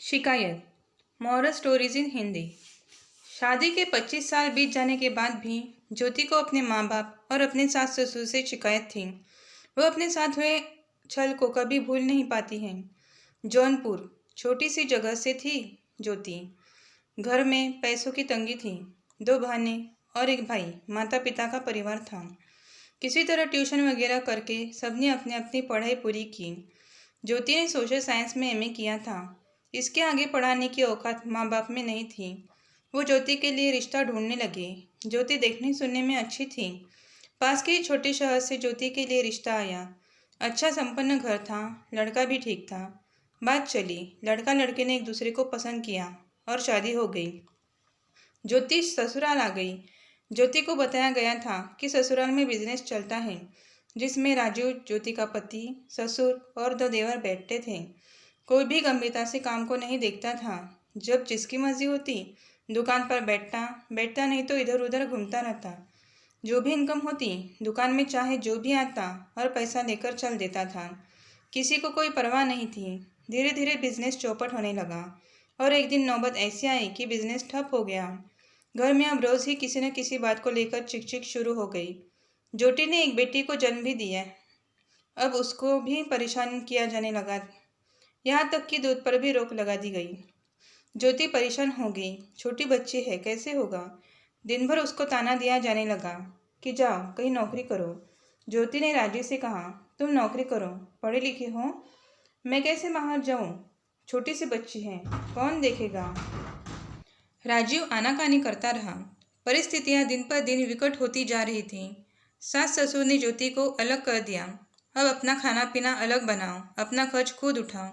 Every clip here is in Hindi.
शिकायत। Moral stories in Hindi. शादी के 25 साल बीत जाने के बाद भी ज्योति को अपने माँ बाप और अपने सास ससुर से शिकायत थी। वो अपने साथ हुए छल को कभी भूल नहीं पाती हैं। जौनपुर छोटी सी जगह से थी ज्योति। घर में पैसों की तंगी थी। 2 बहनें और एक भाई, माता पिता का परिवार था। किसी तरह ट्यूशन वगैरह करके सबने अपनी अपनी पढ़ाई पूरी की। ज्योति ने सोशल साइंस में एमए किया था। इसके आगे पढ़ाने की औकात माँ बाप में नहीं थी। वो ज्योति के लिए रिश्ता ढूंढने लगे। ज्योति देखने सुनने में अच्छी थी। पास के ही छोटे शहर से ज्योति के लिए रिश्ता आया। अच्छा संपन्न घर था, लड़का भी ठीक था। बात चली, लड़का लड़के ने एक दूसरे को पसंद किया और शादी हो गई। ज्योति ससुराल आ गई। ज्योति को बताया गया था कि ससुराल में बिजनेस चलता है, जिसमें राजू, ज्योति का पति, ससुर और 2 देवर बैठते थे। कोई भी गंभीरता से काम को नहीं देखता था। जब जिसकी मर्जी होती दुकान पर बैठता नहीं तो इधर उधर घूमता रहता। जो भी इनकम होती दुकान में चाहे जो भी आता और पैसा लेकर चल देता था। किसी को कोई परवाह नहीं थी। धीरे धीरे बिजनेस चौपट होने लगा और एक दिन नौबत ऐसी आई कि बिजनेस ठप हो गया। घर में अब रोज़ ही किसी न किसी बात को लेकर चिक शुरू हो गई। ज्योति ने एक बेटी को जन्म भी दिया। अब उसको भी परेशान किया जाने लगा। यहाँ तक कि दूध पर भी रोक लगा दी गई। ज्योति परेशान हो गई। छोटी बच्ची है, कैसे होगा। दिन भर उसको ताना दिया जाने लगा कि जाओ कहीं नौकरी करो। ज्योति ने राजू से कहा, तुम नौकरी करो, पढ़े लिखे हो, मैं कैसे बाहर जाऊँ, छोटी सी बच्ची है, कौन देखेगा। राजीव आनाकानी करता रहा। परिस्थितियाँ दिन पर दिन विकट होती जा रही थी। सास ससुर ने ज्योति को अलग कर दिया। अब अपना खाना पीना अलग बनाओ, अपना खर्च खुद उठाओ।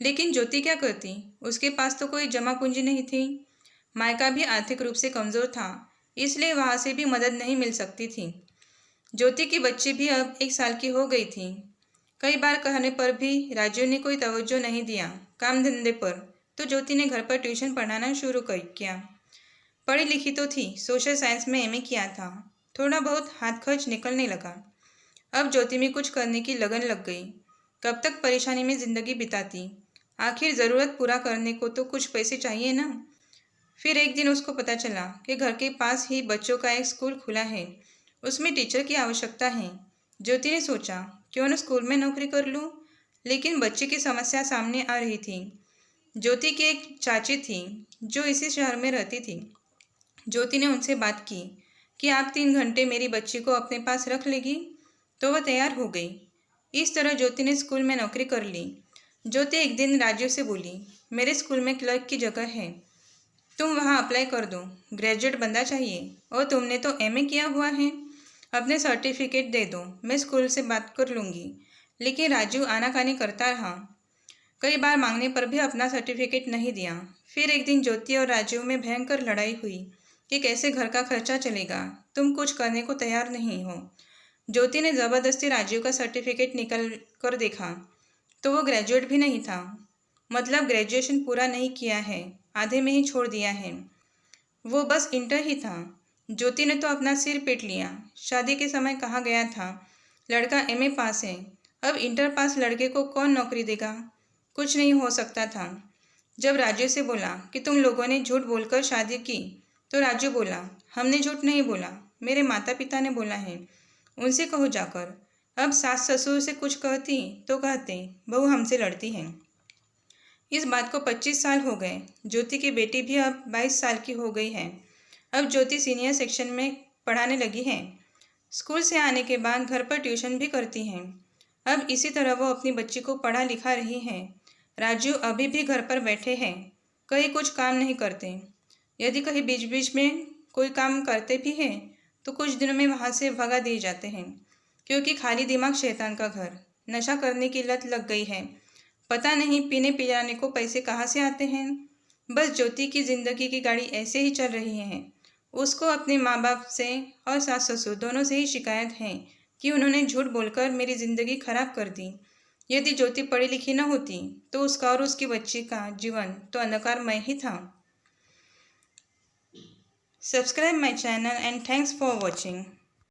लेकिन ज्योति क्या करती, उसके पास तो कोई जमा पूंजी नहीं थी। मायका भी आर्थिक रूप से कमज़ोर था, इसलिए वहाँ से भी मदद नहीं मिल सकती थी। ज्योति की बच्ची भी अब 1 साल की हो गई थी। कई बार कहने पर भी राजू ने कोई तवज्जो नहीं दिया काम धंधे पर, तो ज्योति ने घर पर ट्यूशन पढ़ाना शुरू किया। पढ़ी लिखी तो थी, सोशल साइंस में एमए किया था। थोड़ा बहुत हाथ खर्च निकलने लगा। अब ज्योति में कुछ करने की लगन लग गई। कब तक परेशानी में ज़िंदगी बिताती। आखिर ज़रूरत पूरा करने को तो कुछ पैसे चाहिए ना। फिर एक दिन उसको पता चला कि घर के पास ही बच्चों का एक स्कूल खुला है, उसमें टीचर की आवश्यकता है। ज्योति ने सोचा, क्यों न स्कूल में नौकरी कर लूँ। लेकिन बच्चे की समस्या सामने आ रही थी। ज्योति की एक चाची थी जो इसी शहर में रहती थी। ज्योति ने उनसे बात की कि आप 3 घंटे मेरी बच्ची को अपने पास रख लेगी, तो वह तैयार हो गई। इस तरह ज्योति ने स्कूल में नौकरी कर ली। ज्योति एक दिन राजू से बोली, मेरे स्कूल में क्लर्क की जगह है, तुम वहाँ अप्लाई कर दो, ग्रेजुएट बंदा चाहिए, और तुमने तो एमए किया हुआ है, अपने सर्टिफिकेट दे दो, मैं स्कूल से बात कर लूँगी। लेकिन राजू आनाकानी करता रहा। कई बार मांगने पर भी अपना सर्टिफिकेट नहीं दिया। फिर एक दिन ज्योति और राजू में भयंकर लड़ाई हुई कि कैसे घर का खर्चा चलेगा, तुम कुछ करने को तैयार नहीं हो। ज्योति ने ज़बरदस्ती राजू का सर्टिफिकेट निकल कर देखा तो वो ग्रेजुएट भी नहीं था। मतलब ग्रेजुएशन पूरा नहीं किया है, आधे में ही छोड़ दिया है। वो बस इंटर ही था। ज्योति ने तो अपना सिर पीट लिया। शादी के समय कहा गया था लड़का एमए पास है, अब इंटर पास लड़के को कौन नौकरी देगा। कुछ नहीं हो सकता था। जब राजू से बोला कि तुम लोगों ने झूठ बोलकर शादी की, तो राजू बोला, हमने झूठ नहीं बोला, मेरे माता पिता ने बोला है, उनसे कहो जाकर। अब सास ससुर से कुछ कहती तो कहते बहू हमसे लड़ती है। इस बात को 25 साल हो गए। ज्योति की बेटी भी अब 22 साल की हो गई है। अब ज्योति सीनियर सेक्शन में पढ़ाने लगी है। स्कूल से आने के बाद घर पर ट्यूशन भी करती हैं। अब इसी तरह वो अपनी बच्ची को पढ़ा लिखा रही है। राजू अभी भी घर पर बैठे हैं, कहीं कुछ काम नहीं करते। यदि कहीं बीच बीच में कोई काम करते भी हैं तो कुछ दिनों में वहाँ से भगा दिए जाते हैं, क्योंकि खाली दिमाग शैतान का घर। नशा करने की लत लग गई है। पता नहीं पीने पिलाने को पैसे कहाँ से आते हैं। बस ज्योति की ज़िंदगी की गाड़ी ऐसे ही चल रही है। उसको अपने माँ बाप से और सास ससुर दोनों से ही शिकायत है कि उन्होंने झूठ बोलकर मेरी ज़िंदगी खराब कर दी। यदि ज्योति पढ़ी लिखी न होती तो उसका और उसकी बच्ची का जीवन तो अंधकारमय ही था। Subscribe my channel and thanks for watching.